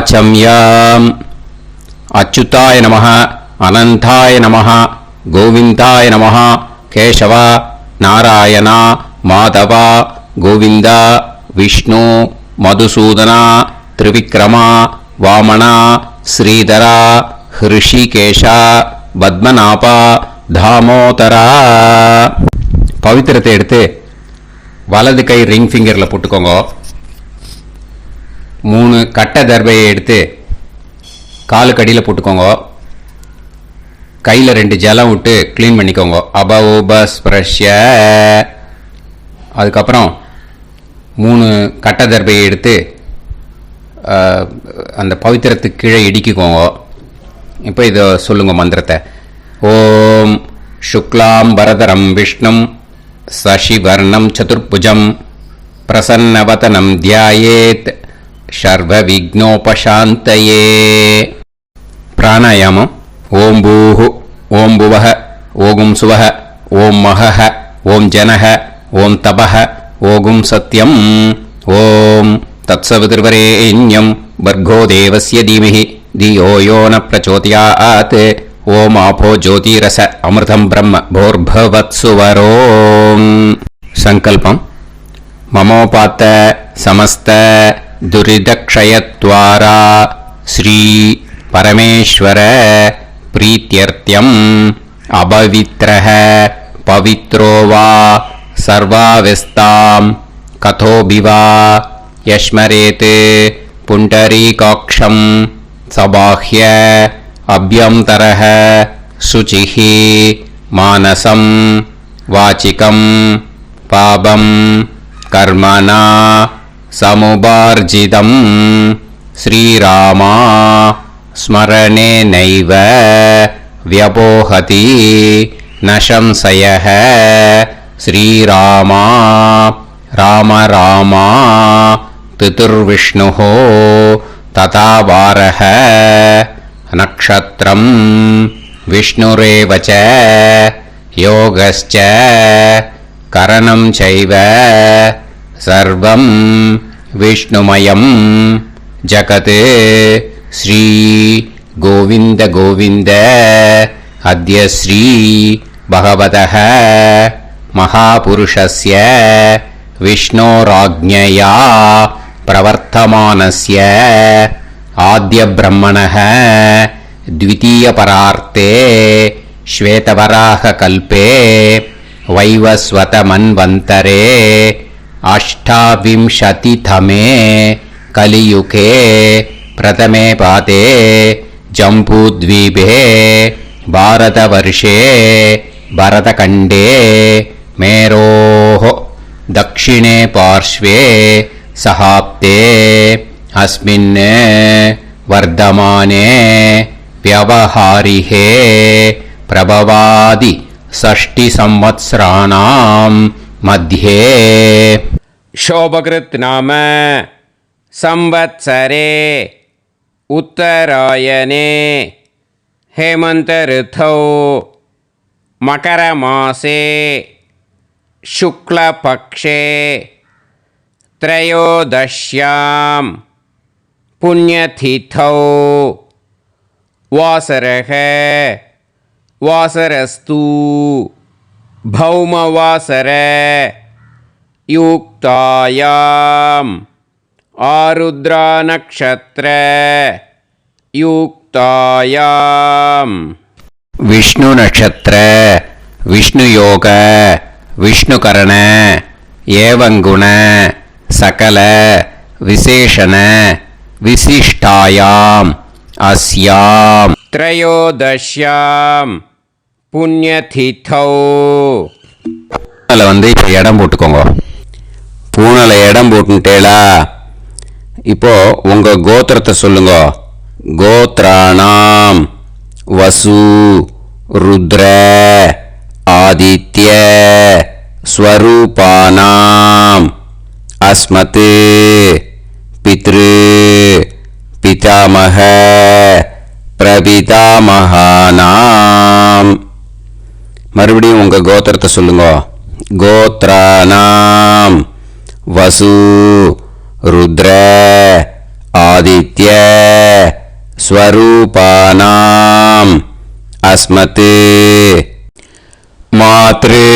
वाचम्याम् अच्युताय नमः अनंताय नमः गोविंदाय नमः केशव नारायण माधव गोविंद विष्णु मधुसूदन त्रिविक्रम वामन श्रीधर ऋषिकेश पद्मनाभ दामोदर पवित्रத்தை எடுத்து வலது கை ரிங் ஃபிங்கரில் போட்டுக்கோங்க. 3 கட்டை தர்பையை எடுத்து காலுக்கு அடியில் போட்டுக்கோங்க. கையில் 2 ஜலம் விட்டு க்ளீன் பண்ணிக்கோங்க. அபௌபஸ்பிரஷ்ய. அதுக்கப்புறம் 3 கட்டை தர்பையை எடுத்து அந்த பவித்திரத்துக்கு கீழே இடிக்கிக்கோங்க. இப்போ இதை சொல்லுங்க மந்திரத்தை. ஓம் சுக்லாம் வரதரம் விஷ்ணும் சசிவர்ணம் சதுர்புஜம் பிரசன்னவதனம் தியாயேத் சர்வ விக்னோபசாந்தயே. பிராணாயாமம். ஓம் பூஹு ஓம் புவஹ ஓகும் சுவஹ ஓம் மஹஹ ஓம் ஜனஹ ஓம் தபஹ ஓகும் சத்யம் ஓம் தத்சவிதுர்வரேண்யம் வர்கோ தேவஸ்ய தீமஹி தியோ யோ ந பிரச்சோதயாத் ஓம் ஆபோ ஜோதிரச அமிர்தம் பிரம்ம போர்பவத்சுவரோம். சங்கல்பம். மமோபாத்த சமஸ்த துரிதக்ஷயத்வாரா ஸ்ரீ பரமேஸ்வர प्रीत्यर्थ्यम् अपवित्रः पवित्रो वा सर्वावस्थां कथोऽपि वा यस्मरेत् पुण्डरीकाक्षं सबाह्य अभ्यन्तरः शुचिः मानसं वाचिकं पापं कर्मणा समुपार्जितं श्रीरामा स्मरणे नैव व्यपोहति न संशयः. श्रीरामा राम रामा तिथिर्विष्णुः तथा वारः नक्षत्रं विष्णुरेव च योगश्च करणं चैव सर्वं विष्णुमयं जगत्. श्री गोविंद गोविंद अद्य श्री भगवतः महापुरुषस्य विष्णोराज्ञया प्रवर्तमानस्य आद्यब्रह्मणः द्वितीयपरार्थे श्वेतवराहकल्पे वैवस्वतमन्वन्तरे अष्टाविंशतितमे कलियुगे प्रथमे पादे जम्बूद्वीपे भारतवर्षे भरतखण्डे मेरोः दक्षिणे पार्श्वे सहाब्दे अस्मिन् वर्धमाने व्यवहारिहे प्रभवादि षष्टिसंवत्सराणां मध्ये शोभकृत् नाम संवत्सरे उत्तरायणे हेमंत ऋतौ मकरमासे शुक्लपक्षे त्रयोदश्यां पुण्यतिथौ वासरः वासरस्तु भौमवासर युक्तायां आरुद्रा नक्षत्र युक्तायां विष्णु नक्षत्र विष्णु योग विष्णुकरण एवं गुण सकल विशेषण विशिष्टायां अस्यां त्रयोदश्यां पुण्यतिथौ. வந்து இப்போ இடம் போட்டுக்கோங்க. பூனலை இடம் போட்டுட்டேளா? இப்போ உங்க கோத்திரத்தை சொல்லுங்க. கோத்ராணாம் வசு ருத்ர ஆதித்ய ஸ்வரூபானாம் அஸ்மத் பித்ரு பிதாமக பிரபிதாமகானாம். மறுபடியும் உங்க கோத்திரத்தை சொல்லுங்க. கோத்ராணாம் வசு ருத்ர ஆதித்ய ஸ்வரூபானாம் அஸ்மத் மாத்ரு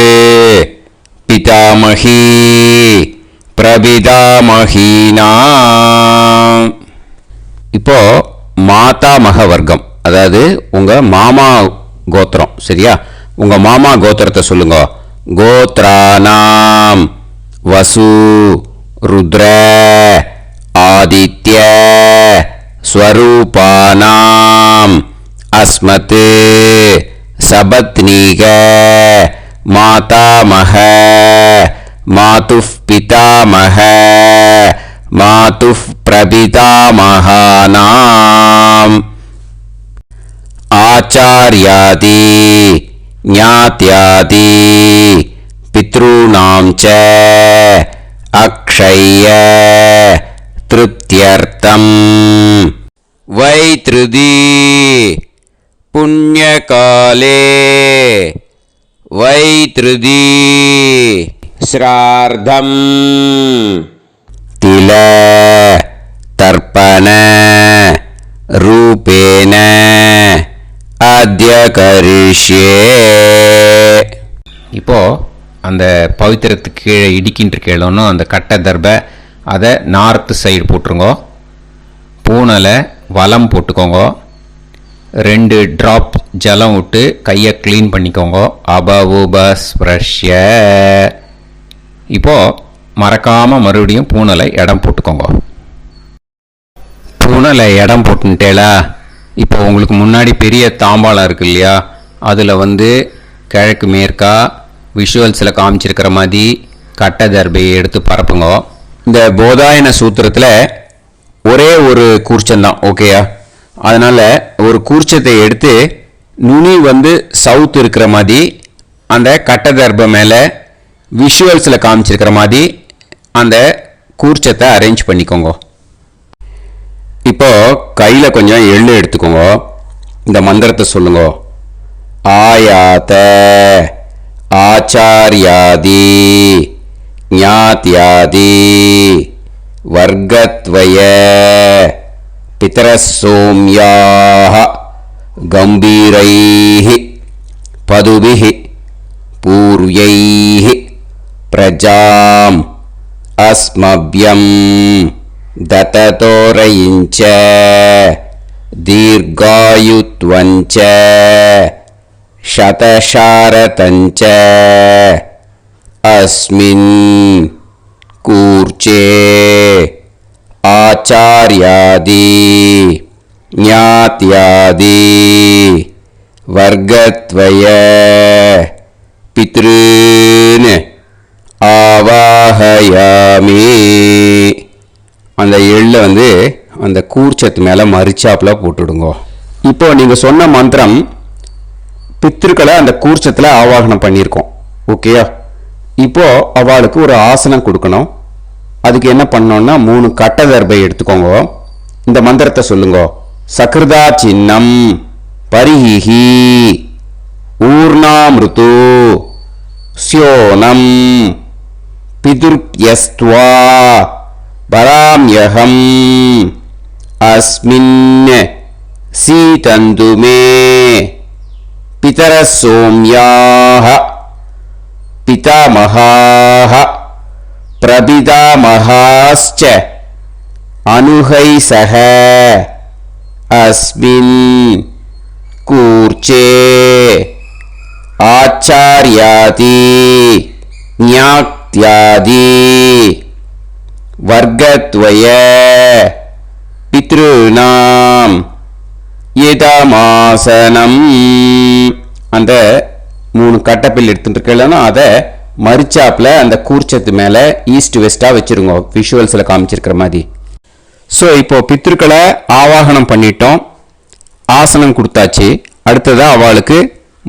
பிதாமகி பிரபிதாமகீனாம். இப்போ மாதாமக வர்க்கம், அதாவது உங்க மாமா கோத்திரம், சரியா? உங்க மாமா கோத்திரத்தை சொல்லுங்க. கோத்ரானாம் வசு ருத்ர ஆதித்ய ஸ்வரூபானாம் அஸ்மத் சபத்னீக மாதாமக மாதுஃப் பிதாமக மாதுஃப் பிரபிதாமகானாம் ஆச்சார்யாதி ஞாத்யாதி பித்ருணாம் ச அக்ஷய திருப்தியர்த்தம் வைத்ருதி புண்ணியகாலே வைத்ருதி ஸ்ரார்த்தம் தில தர்ப்பண ரூபேன அத்ய கரிஷ்யே. இப்போ அந்த பவித்திரத்துக்கு கீழே இடிக்கின்ற கீழோன்னு அந்த கட்டை தர்பை அதை நார்த்து சைடு போட்டுருங்க. பூனலை வலம் போட்டுக்கோங்க. 2 ட்ராப் ஜலம் விட்டு கையை க்ளீன் பண்ணிக்கோங்க. அபவுபஸ்ப்ரஷ்ய. இப்போது மறக்காமல் மறுபடியும் பூனலை இடம் போட்டுக்கோங்க. பூனலை இடம் போட்டுட்டேலா, இப்போ உங்களுக்கு முன்னாடி பெரிய தாம்பாளம் இருக்கு இல்லையா, அதில் கிழக்கு மேற்கா விஷுவல்ஸில் காமிச்சிருக்கிற மாதிரி கட்டை தர்பையை எடுத்து பரப்புங்க. இந்த போதாயன சூத்திரத்தில் ஒரே ஒரு கூர்ச்சந்தான், ஓகேயா? அதனால் ஒரு கூர்ச்சத்தை எடுத்து நுனி சவுத் இருக்கிற மாதிரி அந்த கட்டை தர்பை மேலே விஷுவல்ஸில் காமிச்சிருக்கிற மாதிரி அந்த கூர்ச்சத்தை அரேஞ்ச் பண்ணிக்கோங்க. இப்போ கையில் கொஞ்சம் எள்ளு எடுத்துக்கோங்க. இந்த மந்திரத்தை சொல்லுங்க. ஆயாத ஆச்சார்யாதி ஞாத்யாதி வர்கத்வய பிதரசோம்யாஹ கம்பீரைஹி பதுபிஹி பூர்வைஹி பிரஜாம் அஸ்மப்யம் தததோரயிஞ்ச தீர்காயுத்வஞ்ச சதசாரதஞ்ச அஸ்மின் கூர்ச்சே ஆச்சார்யாதி ஞாத்யாதி வர்கத்வய பித்ருன் ஆவாஹயாமி. அந்த எள்ளை அந்த கூர்ச்சத்து மேலே மரிச்சாப்பில் போட்டுடுங்க. இப்போ நீங்கள் சொன்ன மந்திரம் பித்ருக்களை அந்த கூர்ச்சத்தில் ஆவாகனம் பண்ணியிருக்கோம், ஓகேயா? இப்போ அவளுக்கு ஒரு ஆசனம் கொடுக்கணும். அதுக்கு என்ன பண்ணோம்னா 3 கட்டை தர்பை எடுத்துக்கோங்க. இந்த மந்திரத்தை சொல்லுங்க. சக்ருதா சின்னம் பரிஹி ஊர்ணாமிருத்து ஸ்யோனம் பிதுர்யஸ்த்வா பராம்யகம் அஸ்மின் சீதந்துமே பிதரசோம்யாஹ பிதாமகாஹ பிரபிதாமகாஸ்ச அனுகைசஹ அஸ்மின் கூர்ச்சே ஆச்சார்யாதி ஞாத்யாதி வர்கத்வய பித்ருநாம் இதமாசனம். அந்த 3 கட்டப்பில் எடுத்துட்டு இருக்கலன்னா அதை மரிச்சாப்பில் அந்த கூர்ச்சத்து மேலே ஈஸ்ட் வெஸ்ட்டாக வச்சுருங்க, விஷுவல்ஸில் காமிச்சிருக்கிற மாதிரி. ஸோ இப்போது பித்ருக்களை ஆவாகனம் பண்ணிட்டோம், ஆசனம் கொடுத்தாச்சு. அடுத்ததாக அவளுக்கு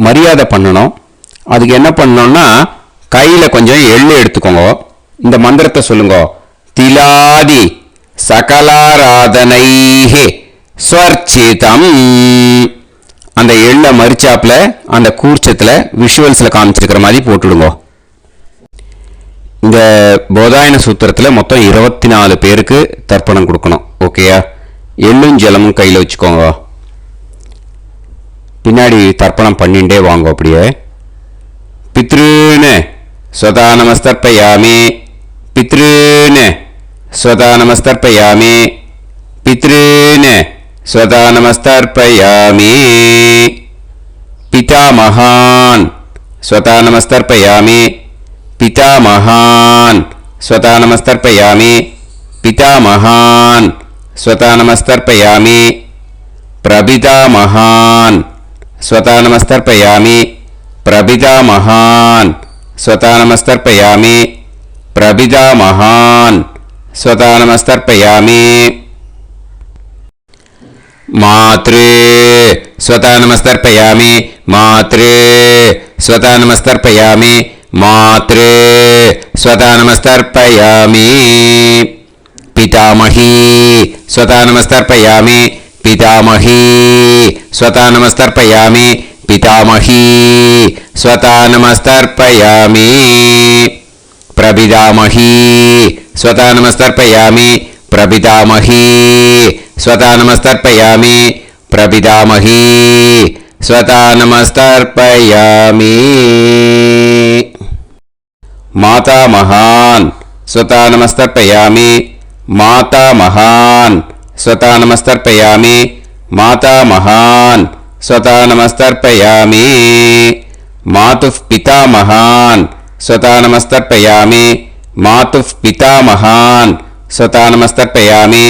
மரியாதை பண்ணணும். அதுக்கு என்ன பண்ணணும்னா கையில் கொஞ்சம் எள்ளு எடுத்துக்கோங்க. இந்த மந்திரத்தை சொல்லுங்க. திலாதி சகலாராதனைஹே ஸ்வர்ச்சிதம். அந்த எள்ளை மரிச்சாப்பில் அந்த கூர்ச்சத்தில் விஷுவல்ஸில் காமிச்சிருக்கிற மாதிரி போட்டுடுங்க. இந்த போதாயன சூத்திரத்தில் மொத்தம் 24 பேருக்கு தர்ப்பணம் கொடுக்கணும். ஓகேயா? எள்ளும் ஜலமும் கையில் வச்சுக்கோங்க. பின்னாடி தர்ப்பணம் பண்ணிண்டே வாங்க. அப்படியே பித்ருன்னு ஸ்வதா நமஸ்தர்ப்பயாமி, பித்ருன்னு ஸ்வதா நமஸ்தர்ப்பயாமி, பித்ருன்னு ஸ்வதா நமஸ்தர்ப்பயாமி. பிதாமகான் ஸ்வதா நமஸ்தர்ப்பயாமி, पितामहान् स्वता नमस्तर्पयामि, पितामहान् स्वता नमस्तर्पयामि. प्रपितामहान् स्वता नमस्तर्पयामि, प्रपितामहान् स्वता नमस्तर्पयामि, प्रपितामहान् स्वता नमस्तर्पयामि. मातृ स्वता नमस्तर्पयामि, मातृ स्वता नमस्तर्पयामि, मातृ स्वता नमस्तर्पयामि. पितामही स्वता नमस्तर्पयामि, पितामही स्वता नमस्तर्पयामि, पितामही स्वता नमस्तर्पयामि. प्रपितामही स्वता नमस्तर्पयामि, प्रपितामही स्वता नमस्तर्पयामि, प्रपितामही स्वता नमस्तर्पयामि. मातामहान् स्वता नमस्तर्पयामि, मातामहान् स्वता नमस्तर्पयामि, मातामहान् स्वता नमस्तर्पयामि. मातुः पितामहान् स्वता नमस्तर्पयामि, मातुः पितामहान् स्वता नमस्तर्पयामि,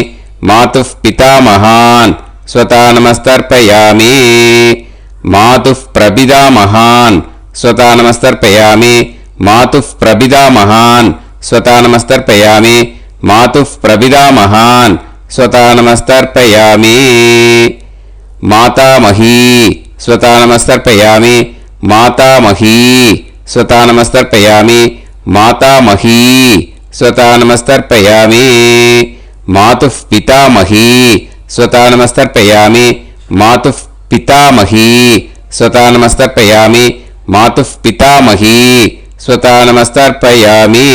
मातुः पितामहान् स्वता नमस्तर्पयामि. मातुः प्रपितामहान् स्वता नमस्तर्पयामि, मातुः प्रपितामहान् स्वता नमस्तर्पयामि, मातुः प्रपितामहान् स्वता नमस्तर्पयामि. मातामही स्वता नमस्तर्पयामि, मातामही स्वता नमस्तर्पयामि, मातामही स्वता नमस्तर्पयामि. मातुः पितामही स्वता नमस्तर्पयामि, मातुः पितामही स्वता नमस्तर्पयामि, मातुः पितामही स्वता नमस्तर्पयामि.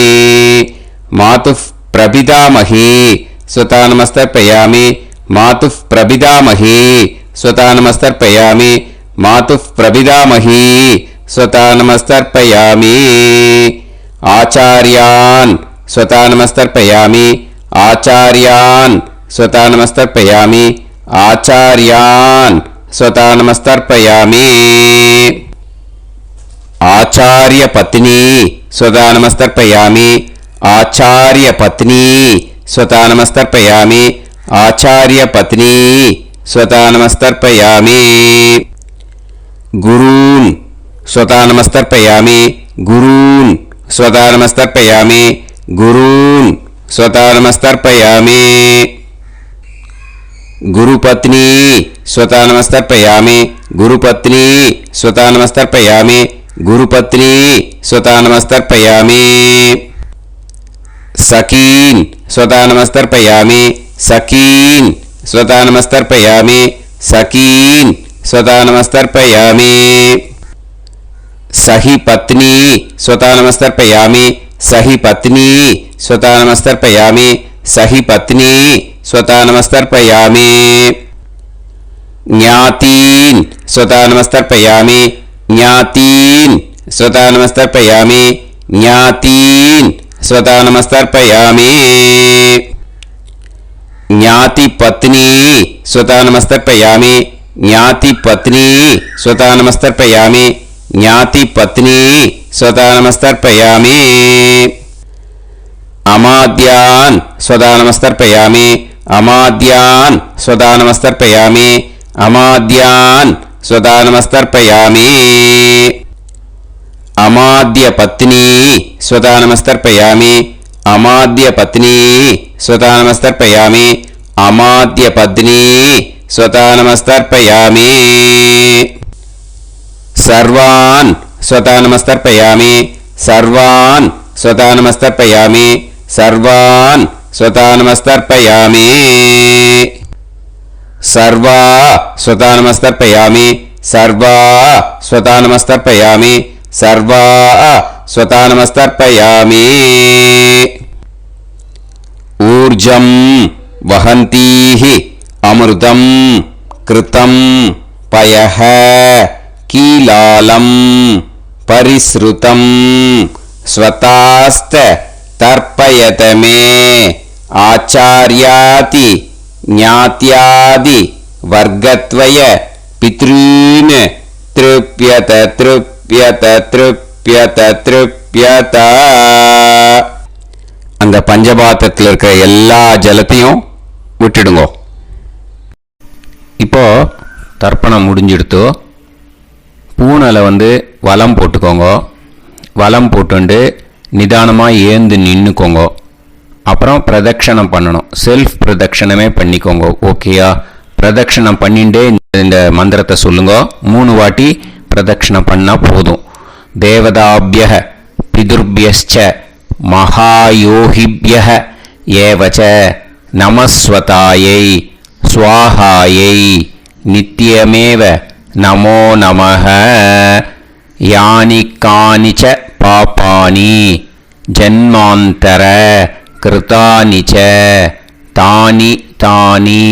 मातुः प्रपितामही स्वता नमस्तर्पयामि, मातुः प्रपितामही स्वता नमस्तर्पयामि, मातुः प्रपितामही स्वता नमस्तर्पयामि. आचार्यान् स्वता नमस्तर्पयामि, आचार्यान् स्वता नमस्तर्पयामि, आचार्यान् स्वता नमस्तर्पयामि. आचार्यपत्नी स्वता नमस्तर्पयामि, आचार्यपत्नी स्वता नमस्तर्पयामि, आचार्यपत्नी स्वता नमस्तर्पयामि. गुरून् स्वता नमस्तर्पयामि, गुरून् स्वता नमस्तर्पयामि, गुरून् स्वता नमस्तर्पयामि. गुरुपत्नी स्वता नमस्तर्पयामि, गुरुपत्नी स्वता नमस्तर्पयामि, गुरुपत्नी स्वता नमस्तर्पयामि. सखीन् स्वता नमस्तर्पयामि, सखीन् स्वता नमस्तर्पयामि, सखीन् स्वता नमस्तर्पयामि. सही पत्नी स्वता नमस्तर्पयामि, सही पत्नी स्वता नमस्तर्पयामि, सही पत्नी स्वता नमस्तर्पयामि. ज्ञातीन् स्वता नमस्तर्पयामि, ज्ञातीन् स्वता नमस्तर्पयामि, ज्ञातीन् स्वता नमस्तर्पयामि. ज्ञातिपत्नी स्वता नमस्तर्पयामि, ज्ञातिपत्नी स्वता नमस्तर्पयामि, ज्ञातिपत्नी स्वता नमस्तर्पयामि. अमाद्यान् स्वता नमस्तर्पयामि, अमाद्यान् स्वता नमस्तर्पयामि, अमाद्यान् स्वता नमस्तर्पयामि. अमाद्यपत्नी स्वता नमस्तर्पयामि, अमाद्यपत्नी स्वता नमस्तर्पयामि, अमाद्यपत्नी स्वता नमस्तर्पयामि. सर्वान् स्वता नमस्तर्पयामि, सर्वान् स्वता नमस्तर्पयामि, सर्वान् स्वता नमस्तर्पयामि. सर्वा स्वता नमस्तर्पयामि, सर्वा स्वता नमस्तर्पयामि, सर्वा स्वतानमस्तर्पयामि ऊर्जं वहन्तीः अमृतं कृतं पयः कीलालं परिसृतं स्वतास्त तर्पयत मे आचार्याति ज्ञात्यादि वर्गत्वय पितॄन् तृप्यत तृप्यत तृप्यत तृप्यत. அந்த பஞ்சபாத்திரத்தில் இருக்கிற எல்லா ஜலத்தையும் விட்டுடுங்க. இப்போ தர்ப்பணம் முடிஞ்சிடுத்து. பூனலை வலம் போட்டுக்கோங்க. வலம் போட்டுண்டு நிதானமாக ஏந்து நின்றுக்கோங்க. அப்புறம் பிரதட்சணம் பண்ணணும். செல்ஃப் பிரதட்சணமே பண்ணிக்கோங்க. ஓகேயா? பிரதட்சணம் பண்ணிண்டே இந்த மந்திரத்தை சொல்லுங்க. 3 வாட்டி பிரதட்சணம் பண்ணால் போதும். தேவதாபிய பிதுர்பியஸ்ச மகாயோகிபிய ஏவச்ச நமஸ்வதாயை ஸ்வாஹாயை நித்யமேவ நமோ நமஹ. யானி கானிச்ச பாபானி ஜன்மாந்தர கிருதானி ச தானி தானி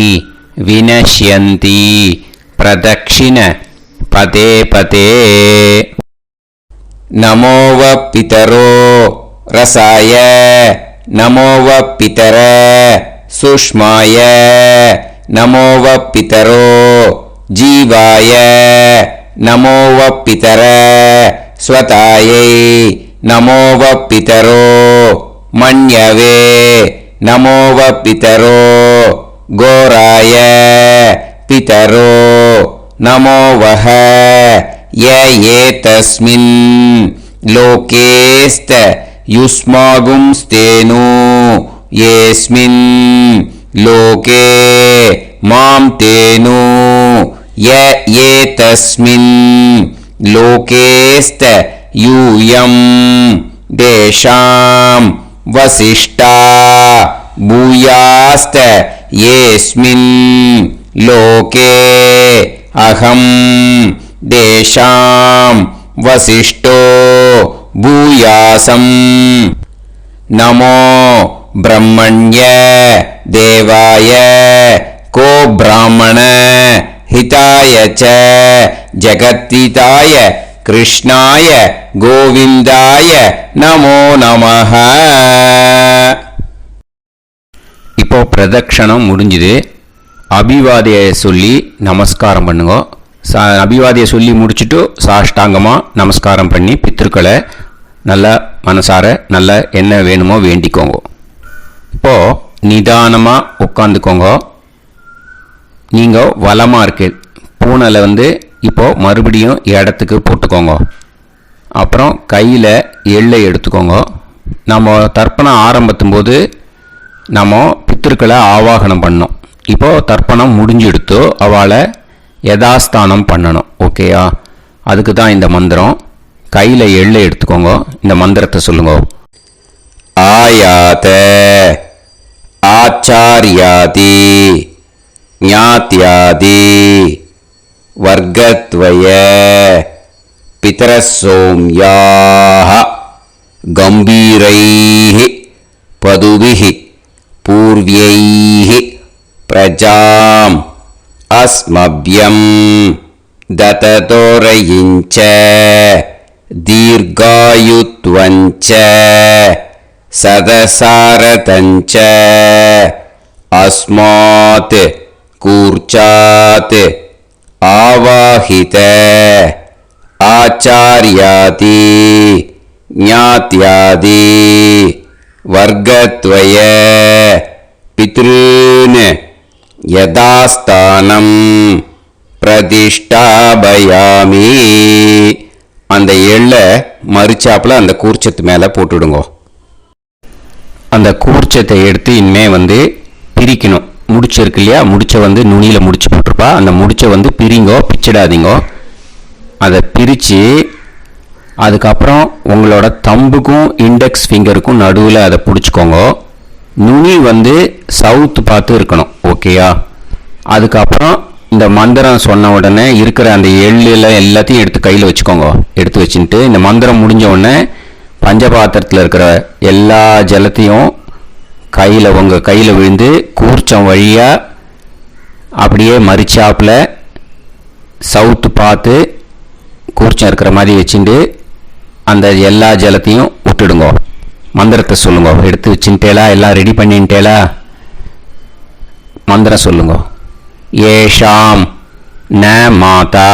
வினஷ்யந்தி பிரதக்ஷிண பதே பதே. நமோவ பிதரோ ரசாய நமோவ பிதர சுஷ்மாய நமோவ பிதரோ ஜீவாய நமோவ பிதர ஸ்வதாயை நமோவ பிதரோ மன்யவே நமோவ பிதரோ கோராய பிதரோ நமோவஹ. ஏதஸ்மின் லோகேஸ்த யுஸ்மாகும்ஸ்தேனு ஏஸ்மின் லோகே மாம் தேனு. ஏதஸ்மின் லோகேஸ்த யூயம் தேஷாம் வசிஷ்டா பூயாஸ்த ஏஸ்மின் லோகே அகம் தேஷாம் வசிஷ்டோ பூயாசம். நமோ பிரம்மண்ய தேவாய கோ பிராமண ஹிதாய ச ஜகத்ஹிதாய கிருஷ்ணாய கோவிந்தாய நமோ நமஹ. இப்போ பிரதட்சணம் முடிஞ்சுது. அபிவாதியை சொல்லி நமஸ்காரம் பண்ணுங்க. அபிவாதியை சொல்லி முடிச்சுட்டு சாஷ்டாங்கமாக நமஸ்காரம் பண்ணி பித்திருக்களை நல்லா மனசார நல்லா என்ன வேணுமோ வேண்டிக்கோங்க. இப்போது நிதானமாக உட்காந்துக்கோங்க. நீங்கள் வலமாக இருக்கு பூனலை இப்போது மறுபடியும் இடத்துக்கு போட்டுக்கோங்க. அப்புறம் கையில் எள்ளை எடுத்துக்கோங்க. நம்ம தர்ப்பணம் ஆரம்பித்தும் போது நம்ம பித்திருக்களை ஆவாகனம் பண்ணோம். இப்போது தர்ப்பணம் முடிஞ்செடுத்து அவளை யதாஸ்தானம் பண்ணணும். ஓகேயா? அதுக்கு தான் இந்த மந்திரம். கையில் எள்ளை எடுத்துக்கோங்க. இந்த மந்திரத்தை சொல்லுங்க. ஆயாத ஆச்சாரியாதி ஞாத்யாதி வர்க்கத்வய பிதரசோம்யாஹ கம்பீரைஹ பதுபிஹ பூர்வ்யைஹ பிரஜாம் அஸ்மப்யம் தததோரயிஞ்ச தீர்காயுத்வஞ்ச சதசாரதஞ்ச அஸ்மாத் கூர்ச்சாத் ஆவாஹித ஆச்சார்யாதி ஞாத்யாதி வர்க்கத்வய பித்ருன் யதாஸ்தானம் பிரதிஷ்டாபயாமி. அந்த எள்ளை மறிச்சாப்பில் அந்த கூர்ச்சத்து மேலே போட்டுடுங்க. அந்த கூர்ச்சத்தை எடுத்து இனிமே பிரிக்கணும். முடிச்சு இருக்கு இல்லையா? முடிச்சை நுனியில் முடிச்சு போட்டிருப்பா. அந்த முடிச்சை பிரிங்கோ, பிச்சிடாதீங்கோ. அதை பிரித்து அதுக்கப்புறம் உங்களோட தம்புக்கும் இண்டெக்ஸ் ஃபிங்கருக்கும் நடுவில் அதை பிடிச்சிக்கோங்க. நுனி சவுத்து பார்த்து இருக்கணும். ஓகேயா? அதுக்கப்புறம் இந்த மந்திரம் சொன்ன உடனே இருக்கிற அந்த எள்ளில் எல்லாத்தையும் எடுத்து கையில் வச்சுக்கோங்க. எடுத்து வச்சுட்டு இந்த மந்திரம் முடிஞ்ச உடனே பஞ்சபாத்திரத்தில் இருக்கிற எல்லா ஜலத்தையும் உங்கள் கையில் விழுந்து கூர்ச்சம் வழியாக அப்படியே மறிச்சாப்பில் சவுத்து பார்த்து கூர்ச்சம் இருக்கிற மாதிரி வச்சுட்டு அந்த எல்லா ஜலத்தையும் விட்டுடுங்க. மந்திரத்தை சொல்லுங்க. எடுத்து வச்சுட்டேலா? எல்லாம் ரெடி பண்ணிட்டேலா? மந்திரம் சொல்லுங்க. ஏஷாம் ந மாதா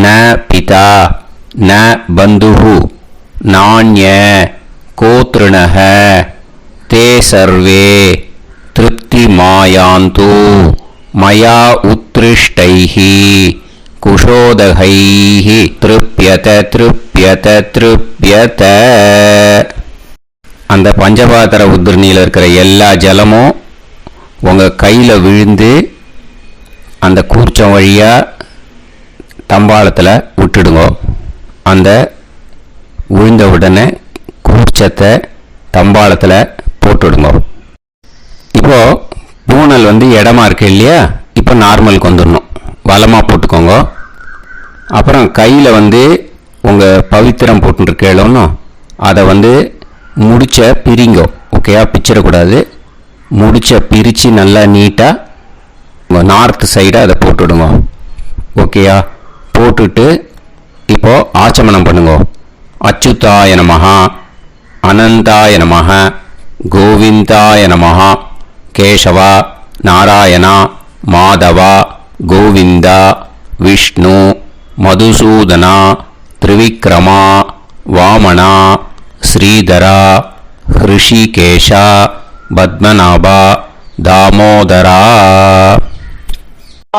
ந பிதா ந பந்துஹு நாண்ய கோத்ருணஹ தே சர்வே திருப்தி மாயாந்து மயா உத்ருஷ்டைஹி குஷோதகைஹி திருப்யத திருப்யத திருப்யத. அந்த பஞ்சபாத்திர உத்ரணியில் இருக்கிற எல்லா ஜலமும் உங்கள் கையில் விழுந்து அந்த கூர்ச்சம் வழியாக தம்பாளத்தில் விட்டுடுங்க. அந்த விழுந்த உடனே கூர்ச்சத்தை தம்பாளத்தில் போட்டுடுங்க. இப்போது பூனல் இடமா இருக்கு இல்லையா? இப்போ நார்மலுக்கு வந்துடணும். வலமாக போட்டுக்கோங்க. அப்புறம் கையில் உங்கள் பவித்திரம் போட்டுருக்கேளோன்னு அதை முடிச்ச பிரிங்கோ. ஓகேயா? பிச்சிடக்கூடாது. முடிச்ச பிரித்து நல்லா நீட்டாக உங்கள் நார்த் சைடை அதை போட்டுவிடுங்க. ஓகேயா? போட்டுட்டு இப்போது ஆச்சமனம் பண்ணுங்க. அச்சுதாய நமஹ அனந்தாய நமஹ கோவிந்தாய நமஹ கேசவா நாராயணா மாதவா கோவிந்தா விஷ்ணு மதுசூதனா திரிவிக்ரமா வாமனா ஸ்ரீதரா ஹிருஷிகேஷா பத்மநாபா தாமோதரா.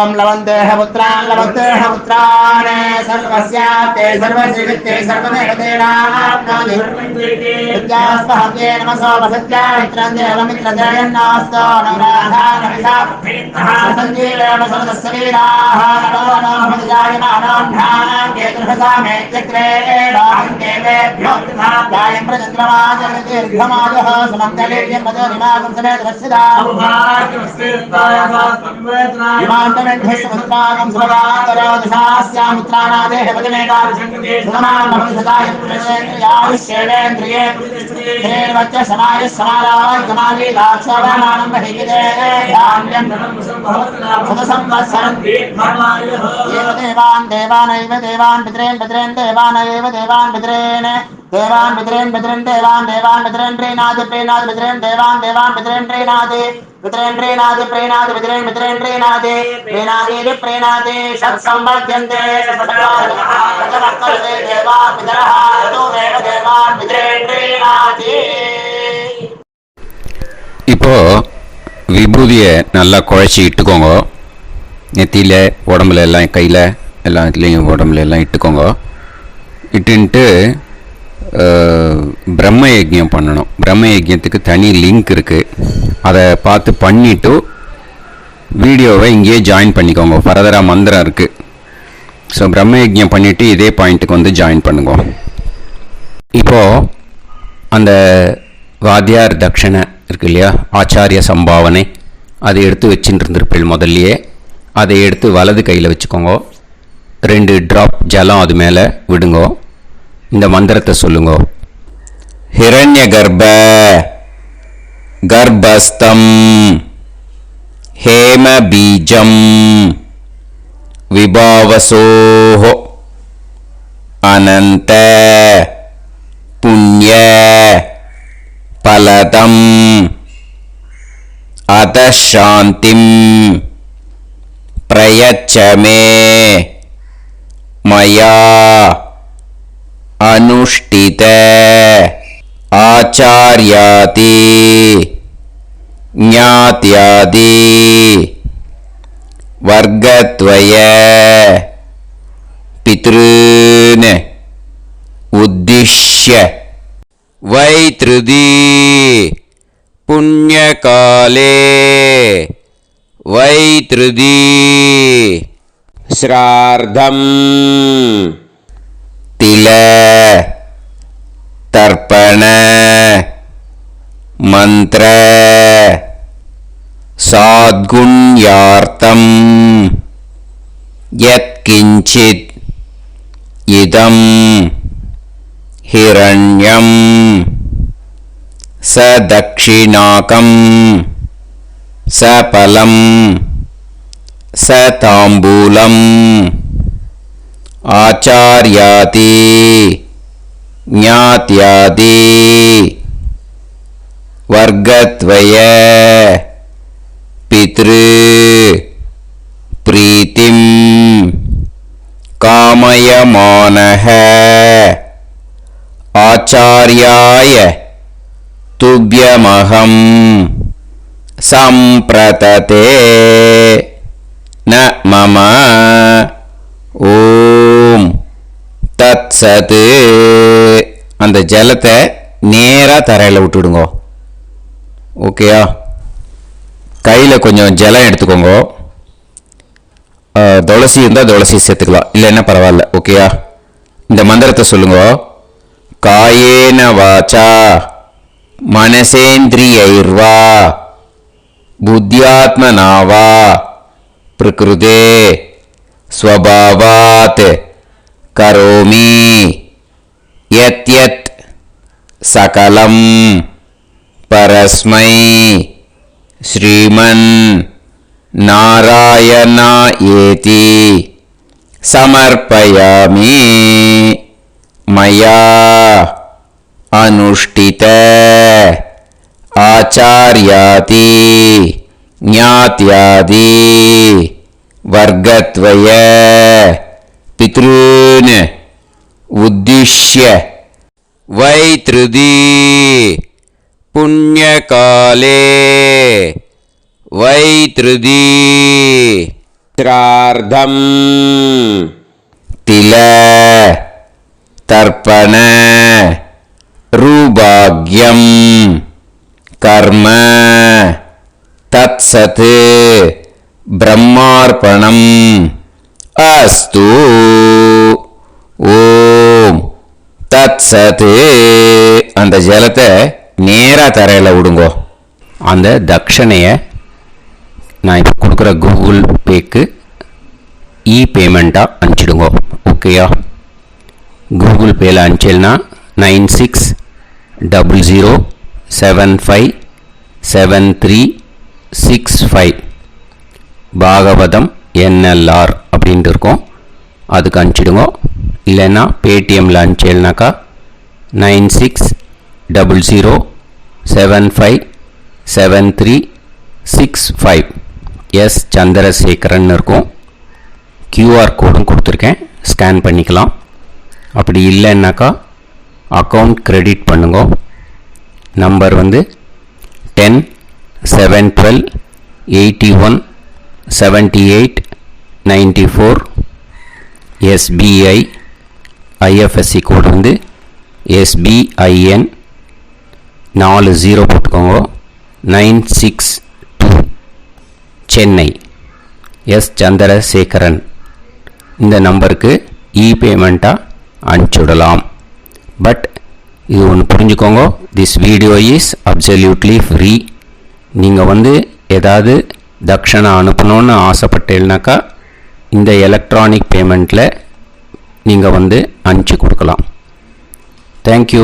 ओम लवन्तेह पुत्रान् लवन्तेह पुत्रान् सर्वस्याते सर्वश्रीवित्ते सर्वदेवतेनाप्नोति विद्यास्पहते नमसो वसत्यामित्रं देवमित्रजयन्नास्तो नवराधानविषाः सञ्जीवेम सर्वस्वीराः नमो नमोऽजायमानां केतुर्हसामेत्यग्रे बाहं देवेभ्यो गायं प्रचन्द्रमाजर्दीर्घमाजः सुमङ्गलेर्यं मदोनिमागं समेतरस्यदा ेन्द्रस्वधागं सुभगान्तरोदशास्यामित्राणादेह पदमेकाभिषङ्कृते सुमानमहिषदायुष्येवेन्द्रिये हेर्वच्च समाय समाराय कमाली लाक्षोभामानं बहिगिते धान्यं सदसंवत्सरं देवान् देवान् पितॄन् पितॄन् देवानैव देवान् पितॄन् देवान् पितॄन् पितॄन् देवान् देवान् पितॄन् प्रीणाति प्रीणाति पितॄन् देवान् देवान् पितॄन् प्रीणाति पितॄन् प्रीणाति प्रीणाति पितॄन् पितॄन् प्रीणाति प्रीणाति प्रीणाति षट्संवर्ध्यन्ते सचराचरः देवा पितरः तोमेव देवान् पितॄन् प्रीणाति. இப்போ விபூதியை நல்லா குழைச்சி இட்டுக்கோங்க. நெத்தியில் உடம்புல எல்லாம் கையில் எல்லா இதுலேயும் உடம்புல எல்லாம் இட்டுக்கோங்க. இட்டுன்ட்டு பிரம்ம யஜ்யம் பண்ணணும். பிரம்ம யஜ்யத்துக்கு தனி லிங்க் இருக்குது. அதை பார்த்து பண்ணிவிட்டு வீடியோவை இங்கேயே ஜாயின் பண்ணிக்கோங்க. ஃபர்தராக மந்திரம் இருக்குது. ஸோ பிரம்ம யஜ்யம் பண்ணிவிட்டு இதே பாயிண்ட்டுக்கு ஜாயின் பண்ணுங்க. இப்போது அந்த வாத்தியார் தட்சணை இருக்கு இல்லையா, ஆச்சாரிய சம்பாவனை, அதை எடுத்து வச்சுட்டு இருந்திருப்பேன் முதல்லையே. அதை எடுத்து வலது கையில் வச்சுக்கோங்க. 2 ட்ராப் ஜலம் அது மேலே விடுங்க. இந்த மந்திரத்தை சொல்லுங்க. ஹிரண்ய கர்ப்ப கர்ப்பஸ்தம் ஹேம பீஜம் விபாவசோஹ அனந்த புண்ணிய பலதம் அதசாந்திம் பிரயச்சமே மயா अनुष्ठित आचार्यादि ज्ञात्यादि वर्गद्वय पितॄन् उद्दिश्य वैतृदी पुण्यकाले वैतृदी श्रार्धम् तिल तर्पण मंत्र साद्गुण्यार्थम यत्किंचित् इदं हिरण्यं स दक्षिणाकं स फलं स ताम्बूलम् आचार्याति ज्ञात्याति वर्गद्वय पितृ प्रीतिं कामयमानः आचार्याय तुभ्यमहं सम्प्रतते न मम ஓம் தத்சத். அந்த ஜலத்தை நேராக தரையில் விட்டுடுங்க. ஓகேயா? கையில் கொஞ்சம் ஜலம் எடுத்துக்கோங்க. துளசி இருந்தால் துளசி சேர்த்துக்கலாம், இல்லைன்னா பரவாயில்ல. ஓகேயா? இந்த மந்திரத்தை சொல்லுங்க. காயேன வாச்சா மனசேந்திரியைர்வா புத்தியாத்மனாவா பிரகிருதே ஸ்வபாவாத் கரோமி யத் யத் சகலம் பரஸ்மை ஸ்ரீமன் நாராயணாயேதி சமர்ப்பயாமி மயா அனுஷ்டித ஆச்சார்யாதி ஞாத்யாதி वर्गद्वय पितॄन् उद्दिश्य वैतृदी पुण्यकाले वैतृदी श्रार्धं तिल तर्पण रुभाग्यं कर्म तत्सत् பிரம்மார்ப்பணம் அஸ்து. ஓம் தத்சத். அந்த ஜலத்தை நேராக தரையில் விடுங்கோ. அந்த தட்சணையை நான் இப்போ கொடுக்குற கூகுள் பேக்கு பேமெண்ட்டாக அனுப்பிச்சிடுங்கோ. ஓகேயா? கூகுள் பேயில் அனுப்பிச்சல்னா 9600757365 பாகவதம் NLR அப்படின்ட்டு இருக்கும். அதுக்கு அனுப்பிச்சிடுங்க. இல்லைன்னா பேடிஎம்மில் அனுப்பிச்சேல்னாக்கா 9600757365 எஸ் சந்திரசேகரன் இருக்கும். கியூஆர் கோடும் கொடுத்துருக்கேன், ஸ்கேன் பண்ணிக்கலாம். அப்படி இல்லைன்னாக்கா அக்கௌண்ட் கிரெடிட் பண்ணுங்க. நம்பர் வந்து 10-7-12-81-78-94 SBI. IFSC கோடு வந்து SBIN 40 போட்டுக்கோங்க. 962 சென்னை. எஸ் சந்திரசேகரன். இந்த நம்பருக்கு பேமெண்ட்டாக அனுப்பிச்சுடலாம். பட் இது ஒன்று புரிஞ்சுக்கோங்க, this video is absolutely free. நீங்கள் வந்து ஏதாவது தட்சணை அனுப்பணுன்னு ஆசைப்பட்டேன்னாக்கா இந்த எலக்ட்ரானிக் பேமெண்ட்டில் நீங்கள் வந்து அனுப்பிச்சி கொடுக்கலாம். தேங்க்யூ.